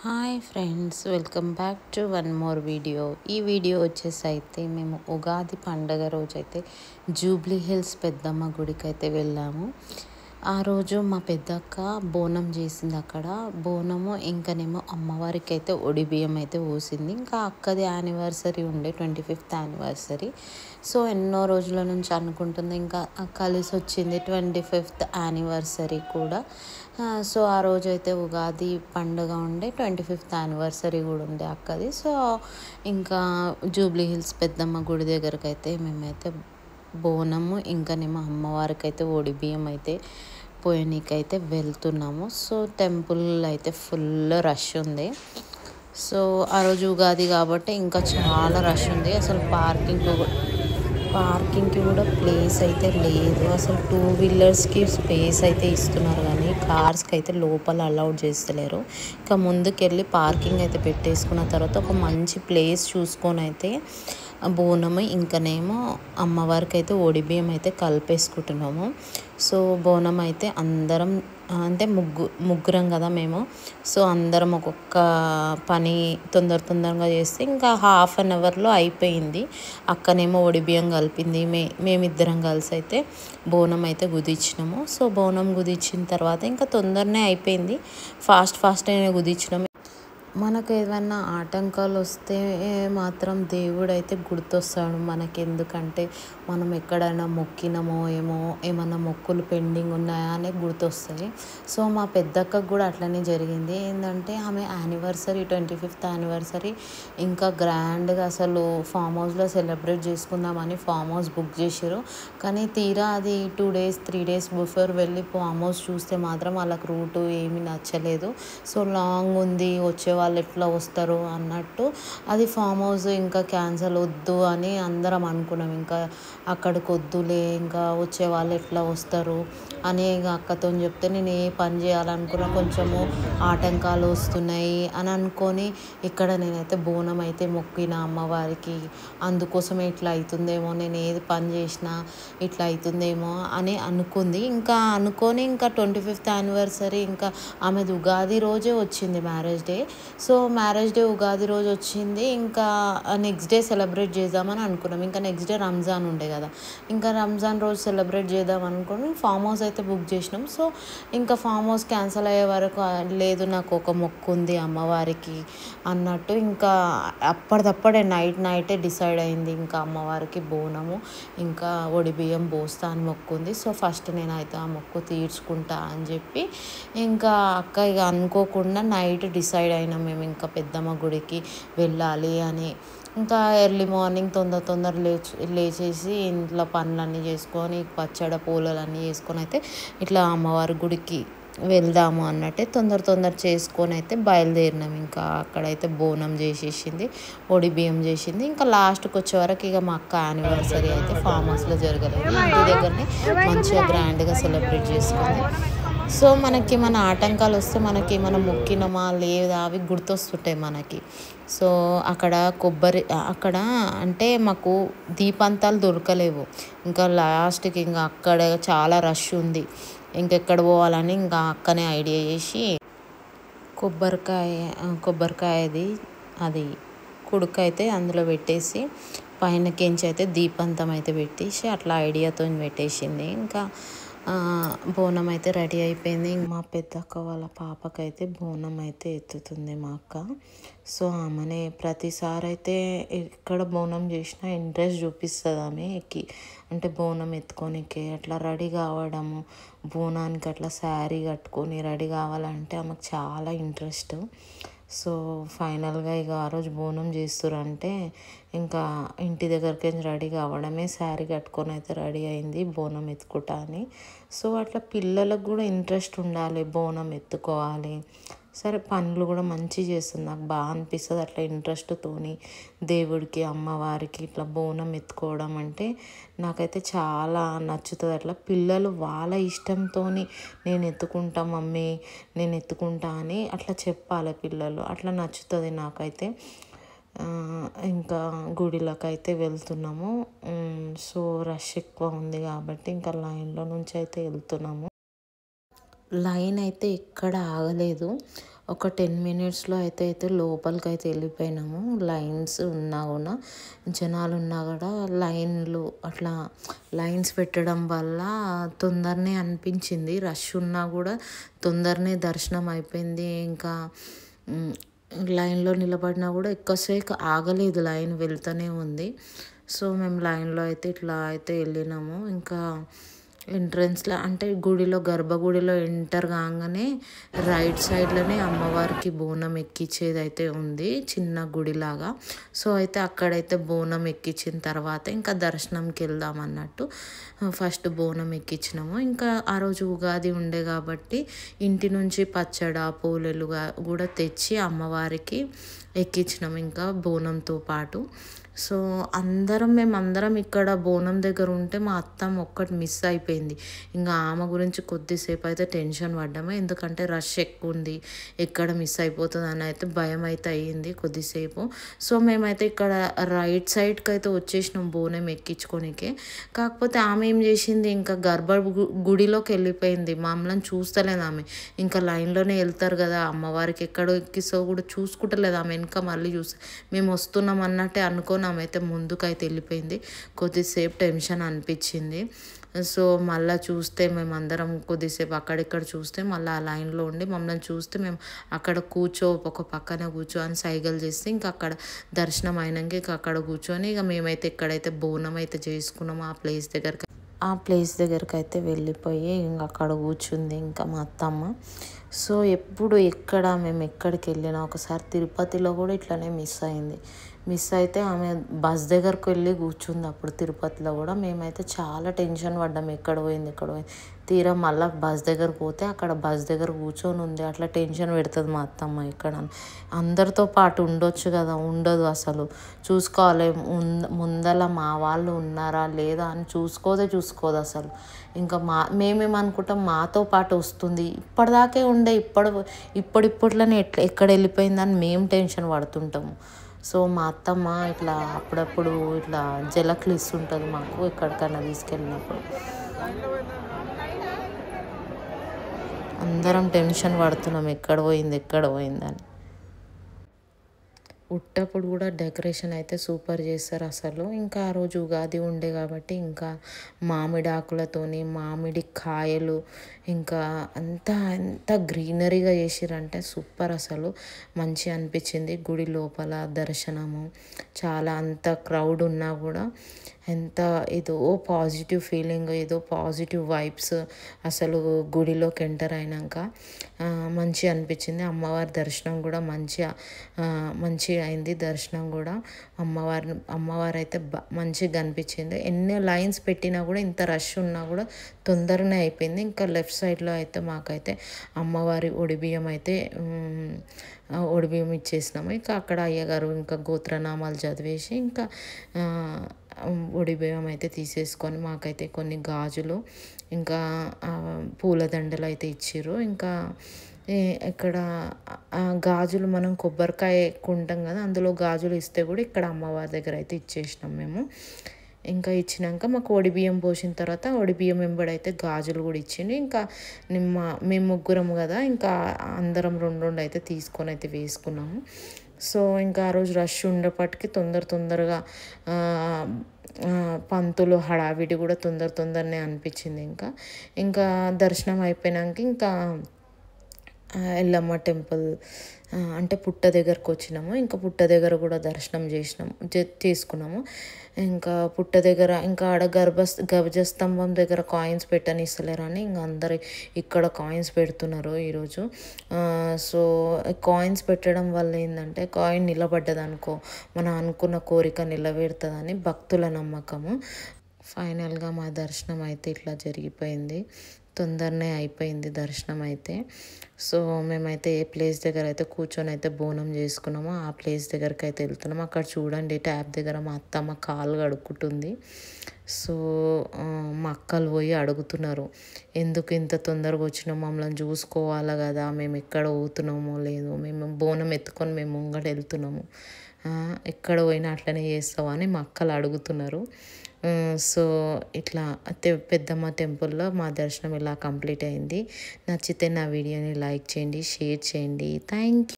Hi friends, welcome back to one more video. ఈ video వచ్చేసి అయితే మేము ఉగాది పండగ రోజైతే జూబ్లీ హిల్స్ పెద్దమ్మ గుడికి అయితే వెళ్ళాము. ఆ రోజు మా పెద్దక్క బోనం చేసింది. అక్కడ బోనము ఇంకనేమో అమ్మవారికి అయితే ఒడిబియ్యం అయితే పోసింది. ఇంకా అక్కది యానివర్సరీ ఉండే 25th యానివర్సరీ. సో ఎన్నో రోజుల నుంచి అనుకుంటుంది, ఇంకా కలిసి వచ్చింది 25th యానివర్సరీ కూడా. సో ఆ రోజు అయితే ఉగాది పండుగ ఉండే 25th యానివర్సరీ కూడా ఉండే అక్కది. సో ఇంకా జూబ్లీ హిల్స్ పెద్దమ్మ గుడి దగ్గరకు అయితే మేమైతే బోనము ఇంకనేమో అమ్మవారికి అయితే ఒడిబియ్యం అయితే పోయనీకైతే వెళ్తున్నాము. సో టెంపుల్ అయితే ఫుల్ రష్ ఉంది. సో ఆ రోజు ఉగాది కాబట్టి ఇంకా చాలా రష్ ఉంది. అసలు పార్కింగ్కి కూడా ప్లేస్ అయితే లేదు. అసలు 2 వీలర్స్కి స్పేస్ అయితే ఇస్తున్నారు, కానీ కార్స్కి అయితే లోపల అలౌడ్ చేస్తలేరు. ఇంకా ముందుకెళ్ళి పార్కింగ్ అయితే పెట్టేసుకున్న తర్వాత ఒక మంచి ప్లేస్ చూసుకొని అయితే బోనము ఇంకనేమో అమ్మవారికి అయితే ఒడిబియ్యం అయితే కలిపేసుకుంటున్నాము. సో బోనం అయితే అందరం అంటే ముగ్గురం కదా మేము. సో అందరం ఒక్కొక్క పని తొందరగా చేస్తే ఇంకా హాఫ్ అన్ అవర్లో అయిపోయింది. అక్కనేమో ఒడిబియ్యం కలిపింది, మేమిద్దరం కలిసి అయితే బోనం అయితే కుదిర్చినాము. సో బోనం కుదిర్చిన తర్వాత ఇంకా తొందరనే అయిపోయింది, ఫాస్ట్గానే కుదిర్చినాము. మనకు ఏదైనా ఆటంకాలు వస్తే మాత్రం దేవుడు అయితే గుర్తొస్తాడు మనకి. ఎందుకంటే మనం ఎక్కడైనా మొక్కినామో ఏమో, ఏమన్నా మొక్కులు పెండింగ్ ఉన్నాయా అని గుర్తొస్తాయి. సో మా పెద్దక్కకు కూడా అట్లనే జరిగింది. ఏంటంటే ఆమె యానివర్సరీ 25th యానివర్సరీ ఇంకా గ్రాండ్గా అసలు ఫామ్ హౌస్లో సెలబ్రేట్ చేసుకుందామని ఫామ్ హౌస్ బుక్ చేసారు. కానీ తీరా అది 2 days 3 days బిఫోర్ వెళ్ళి ఫామ్ హౌస్ చూస్తే మాత్రం వాళ్ళకి రూటు ఏమీ నచ్చలేదు. సో లాంగ్ ఉంది, వచ్చే వాళ్ళు ఎట్లా వస్తారు అన్నట్టు అది ఫామ్ హౌస్ ఇంకా క్యాన్సల్ వద్దు అని అందరం అనుకున్నాం. ఇంకా అక్కడికి వద్దులే, ఇంకా వచ్చే వాళ్ళు ఎట్లా వస్తారు అని ఇక అక్కతో చెప్తే, నేను ఏ పని చేయాలనుకున్నా కొంచెము ఆటంకాలు వస్తున్నాయి అని అనుకొని ఇక్కడ నేనైతే బోనం అయితే మొక్కిన అమ్మవారికి. అందుకోసమే ఇట్లా అవుతుందేమో, నేను ఏది పని చేసినా ఇట్లా అవుతుందేమో అని అనుకుంది. ఇంకా 25th యానివర్సరీ ఇంకా ఆమెది ఉగాది రోజే వచ్చింది, marriage day. So marriage day Ugadi రోజు వచ్చింది. ఇంకా నెక్స్ట్ డే సెలబ్రేట్ చేద్దామని అనుకున్నాం. ఇంకా నెక్స్ట్ డే రంజాన్ ఉండే కదా, ఇంకా రంజాన్ రోజు సెలబ్రేట్ చేద్దాం అనుకుని ఫామ్ హౌస్ అయితే బుక్ చేసినాం. సో ఇంకా ఫామ్ హౌస్ క్యాన్సిల్ అయ్యే వరకు లేదు, నాకు ఒక మొక్కు ఉంది అమ్మవారికి అన్నట్టు ఇంకా అప్పటిదప్పుడే నైటే డిసైడ్ అయింది. ఇంకా అమ్మవారికి బోనము ఇంకా ఒడిబియ్యం పోస్తా అని మొక్కుంది. సో ఫస్ట్ నేనైతే ఆ మొక్కు తీర్చుకుంటా అని చెప్పి ఇంకా అక్క ఇక అనుకోకుండా నైట్ డిసైడ్ అయినాం మేము ఇంకా పెద్దమ్మ గుడికి వెళ్ళాలి అని. ఇంకా ఎర్లీ మార్నింగ్ తొందర లేచేసి ఇంట్లో పనులన్నీ చేసుకొని పచ్చడి పూలలన్నీ చేసుకొని అయితే ఇట్లా అమ్మవారి గుడికి వెళ్దాము అన్నట్టే తొందర చేసుకొని అయితే బయలుదేరినాం. ఇంకా అక్కడైతే బోనం చేసేసింది, ఒడిబియ్యం చేసింది. ఇంకా లాస్ట్కి వచ్చే వరకు ఇక మా అక్క యానివర్సరీ అయితే ఫామ్ హౌస్లో జరగలేదు, ఇంటి దగ్గరనే మంచిగా గ్రాండ్గా సెలబ్రేట్ చేసుకుంది. సో మనకి మన ఆటంకాలు వస్తే మనకి మనం మొక్కినమా లేదా అవి గుర్తొస్తుంటాయి మనకి. సో అక్కడ అంటే మాకు దీపంతాలు దొరకలేవు. ఇంకా లాస్ట్కి ఇంకా అక్కడ చాలా రష్ ఉంది, ఇంకెక్కడ పోవాలని ఇంకా అక్కనే ఐడియా చేసి కొబ్బరికాయది అది కుడుక అయితే అందులో పెట్టేసి పైనకించి అయితే దీపంతం అయితే పెట్టేసి అట్లా ఐడియాతో పెట్టేసింది. ఇంకా బోనం అయితే రెడీ అయిపోయింది. మా పెద్దక్క వాళ్ళ పాపకైతే బోనం అయితే ఎత్తుతుంది మా అక్క. సో ఆమెనే ప్రతిసారి అయితే ఎక్కడ బోనం చేసినా ఇంట్రెస్ట్ చూపిస్తుంది ఆమె అంటే బోనం ఎత్తుకోనికే అట్లా రెడీ కావడము, బోనానికి అట్లా శారీ కట్టుకొని రెడీ కావాలంటే ఆమెకు చాలా ఇంట్రెస్ట్. సో ఫైనల్గా ఇక ఆ రోజు బోనం చేస్తురంటే ఇంకా ఇంటి దగ్గరికి రెడీ కావడమే, శారీ కట్టుకొని అయితే రెడీ అయింది బోనం ఎత్తుకుంటా అని. సో అట్లా పిల్లలకు కూడా ఇంట్రెస్ట్ ఉండాలి, బోనం ఎత్తుకోవాలి. సరే పనులు కూడా మంచిగా చేస్తుంది, నాకు బాగా అనిపిస్తుంది అట్లా ఇంట్రెస్ట్తోని దేవుడికి అమ్మవారికి ఇట్లా బోనం ఎత్తుకోవడం అంటే నాకైతే చాలా నచ్చుతుంది. అట్లా పిల్లలు వాళ్ళ ఇష్టంతో నేను ఎత్తుకుంటా మమ్మీ, నేను ఎత్తుకుంటా అని అట్లా చెప్పాలి పిల్లలు, అట్లా నచ్చుతుంది నాకైతే. ఇంకా గుడిలోకి అయితే వెళ్తున్నాము. సో రష్ ఎక్కువ ఉంది కాబట్టి ఇంకా లైన్లో నుంచి అయితే వెళ్తున్నాము. లైన్ అయితే ఎక్కడ ఆగలేదు. ఒక 10 మినిట్స్లో అయితే లోపలికి అయితే వెళ్ళిపోయినాము. లైన్స్ ఉన్నా కూడా జనాలు ఉన్నా కూడా లైన్లు అట్లా లైన్స్ పెట్టడం వల్ల తొందరనే అనిపించింది. రష్ ఉన్నా కూడా తొందరనే దర్శనం అయిపోయింది. ఇంకా లైన్లో నిలబడినా కూడా ఎక్కువసేపు ఆగలేదు, లైన్ వెళ్తూనే ఉంది. సో మేము లైన్లో అయితే ఇట్లా అయితే వెళ్ళినాము. ఇంకా ఎంట్రన్స్లో అంటే గుడిలో గర్భగుడిలో ఎంటర్ కాగానే రైట్ సైడ్లోనే అమ్మవారికి బోనం ఎక్కించేది అయితే ఉంది, చిన్న గుడిలాగా. సో అయితే అక్కడైతే బోనం ఎక్కించిన తర్వాత ఇంకా దర్శనంకి వెళ్దాం అన్నట్టు ఫస్ట్ బోనం ఎక్కించినాము. ఇంకా ఆ రోజు ఉగాది ఉండే కాబట్టి ఇంటి నుంచి పచ్చడ పూలెలుగా కూడా తెచ్చి అమ్మవారికి ఎక్కించినాం ఇంకా బోనంతో పాటు. సో మేమందరం ఇక్కడ బోనం దగ్గర ఉంటే మా అత్తమ్మ ఒక్కటి మిస్ అయిపోయింది. ఇంకా ఆమె గురించి కొద్దిసేపు అయితే టెన్షన్ పడ్డాము, ఎందుకంటే రష్ ఎక్కువ ఉంది, ఎక్కడ మిస్ అయిపోతుంది అని అయితే భయం అయితే అయ్యింది కొద్దిసేపు. సో మేమైతే ఇక్కడ రైట్ సైడ్కి అయితే వచ్చేసినాం బోనం ఎక్కించుకోనికే. కాకపోతే ఆమె ఏం చేసింది, ఇంకా గుడిలోకి వెళ్ళిపోయింది, మమ్మల్ని చూస్తలేదు ఆమె. ఇంకా లైన్లోనే వెళ్తారు కదా అమ్మవారికి, ఎక్కడో ఎక్కిస్తో కూడా చూసుకుంటలేదు ఆమె. వెనక మళ్ళీ మేము వస్తున్నాం అన్నట్టే అనుకొని ఆమె అయితే ముందుకైతే వెళ్ళిపోయింది. కొద్దిసేపు టెన్షన్ అనిపించింది. సో మళ్ళీ చూస్తే మేమందరం కొద్దిసేపు అక్కడిక్కడ చూస్తే మళ్ళీ ఆ లైన్లో ఉండి మమ్మల్ని చూస్తే మేము అక్కడ ఒక పక్కన కూర్చో అని సైగలు చేస్తే ఇంకా అక్కడ దర్శనం అయినాక ఇక అక్కడ కూర్చొని ఇక మేమైతే ఎక్కడైతే బోనం అయితే చేసుకున్నామో ఆ ప్లేస్ దగ్గరికి అయితే వెళ్ళిపోయి ఇంకా అక్కడ కూర్చుంది ఇంకా మా అత్తమ్మ. సో మేము ఎక్కడికి వెళ్ళినా ఒకసారి తిరుపతిలో కూడా ఇట్లనే మిస్ అయింది. మిస్ అయితే ఆమె బస్ దగ్గరకు వెళ్ళి కూర్చుంది అప్పుడు తిరుపతిలో కూడా. మేమైతే చాలా టెన్షన్ పడ్డాము, ఎక్కడ పోయింది. తీరా మళ్ళీ బస్ దగ్గర పోతే అక్కడ బస్ దగ్గర కూర్చొని ఉంది. అట్లా టెన్షన్ పెడుతుంది మా అత్తమ్మ. ఇక్కడ అందరితో పాటు ఉండొచ్చు కదా, ఉండదు అసలు. చూసుకోవాలి ముందల మా వాళ్ళు ఉన్నారా లేదా అని చూసుకోదు అసలు. ఇంకా మేమేమనుకుంటాం మాతో పాటు వస్తుంది, ఇప్పటిదాకే ఉండే ఇప్పట్లోనే ఎక్కడ వెళ్ళిపోయిందని మేము టెన్షన్ పడుతుంటాము. సో మా అత్తమ్మ ఇట్లా అప్పుడప్పుడు ఇట్లా జలక్లు ఇస్తుంటుంది మాకు ఎక్కడికన్నా తీసుకెళ్ళినప్పుడు. అందరం టెన్షన్ పడుతున్నాం ఎక్కడ పోయిందని. ఉట్టప్పుడు కూడా డెకరేషన్ అయితే సూపర్ చేస్తారు అసలు. ఇంకా ఆ రోజు ఉగాది ఉండే కాబట్టి ఇంకా మామిడి ఆకులతోని మామిడి కాయలు ఇంకా ఎంత గ్రీనరీగా చేసిరంటే సూపర్ అసలు. మంచిగా అనిపించింది గుడి లోపల దర్శనము. చాలా అంత క్రౌడ్ ఉన్నా కూడా ఏదో పాజిటివ్ ఫీలింగ్, ఏదో పాజిటివ్ వైబ్స్ అసలు గుడిలోకి ఎంటర్ అయినాక మంచిగా అనిపించింది. అమ్మవారి దర్శనం కూడా మంచిగా అయింది. దర్శనం కూడా అమ్మవారు అయితే మంచిగా అనిపించింది. ఎన్ని లైన్స్ పెట్టినా కూడా ఇంత రష్ ఉన్నా కూడా తొందరనే అయిపోయింది. ఇంకా లెఫ్ట్ సైడ్లో అయితే మాకైతే అమ్మవారి ఒడిబియ్యం ఇచ్చేసినాము. ఇంకా అక్కడ అయ్యగారు ఇంకా గోత్రనామాలు చదివేసి ఇంకా ఒడిబియ్యం అయితే తీసేసుకొని మాకైతే కొన్ని గాజులు ఇంకా పూలదండలు అయితే ఇచ్చిర్రు. ఇంకా ఇక్కడ గాజులు మనం కొబ్బరికాయ కొంటాం కదా, అందులో గాజులు ఇస్తే కూడా ఇక్కడ అమ్మవారి దగ్గర అయితే ఇచ్చేసినాం మేము. ఇంకా ఇచ్చినాక మాకు ఒడిబియ్యం పోసిన తర్వాత ఒడిబియ్యం వెంబడైతే గాజులు కూడా ఇచ్చింది. ఇంకా మేము ముగ్గురం కదా, ఇంకా అందరం రెండు అయితే తీసుకొని అయితే వేసుకున్నాము. సో ఇంకా ఆ రోజు రష్ ఉండేపటికి తొందరగా పంతులు హడావిడి కూడా తొందరనే అనిపించింది. ఇంకా దర్శనం అయిపోయినాక ఇంకా ఎల్లమ్మ టెంపుల్ అంటే పుట్ట దగ్గరకు వచ్చినాము. ఇంకా పుట్ట దగ్గర కూడా దర్శనం చేసుకున్నాము. ఇంకా పుట్ట దగ్గర ఇంకా ఆడ గర్భస్తంభం దగ్గర కాయిన్స్ పెట్టనిస్తలేరని ఇంకా అందరు ఇక్కడ కాయిన్స్ పెడుతున్నారు ఈరోజు. సో కాయిన్స్ పెట్టడం వల్ల ఏంటంటే కాయిన్ నిలబడ్డదనుకో మనం అనుకున్న కోరిక నిలబెడుతుందని భక్తుల నమ్మకము. ఫైనల్గా మా దర్శనం అయితే ఇట్లా జరిగిపోయింది, తొందరనే అయిపోయింది దర్శనం అయితే. సో మేమైతే ఏ ప్లేస్ దగ్గర అయితే కూర్చొని అయితే బోనం చేసుకున్నామో ఆ ప్లేస్ దగ్గరికి అయితే వెళ్తున్నాము. అక్కడ చూడండి ట్యాప్ దగ్గర మా అత్తమ్మ కాలు కడుక్కుంటుంది. సో మా అక్కలు పోయి అడుగుతున్నారు, ఎందుకు ఇంత తొందరగా వచ్చినాం, మమ్మల్ని చూసుకోవాలి కదా, మేము ఎక్కడ పోతున్నామో లేదు, మేము బోనం ఎత్తుకొని మేము ముంగట వెళ్తున్నాము, ఎక్కడ పోయినా అట్లనే చేస్తావు అని మా అక్కలు అడుగుతున్నారు. సో ఇట్లా పెద్దమ్మ టెంపుల్లో మా దర్శనం ఇలా కంప్లీట్ అయింది. నచ్చితే నా వీడియోని లైక్ చేయండి, షేర్ చేయండి. Thank you.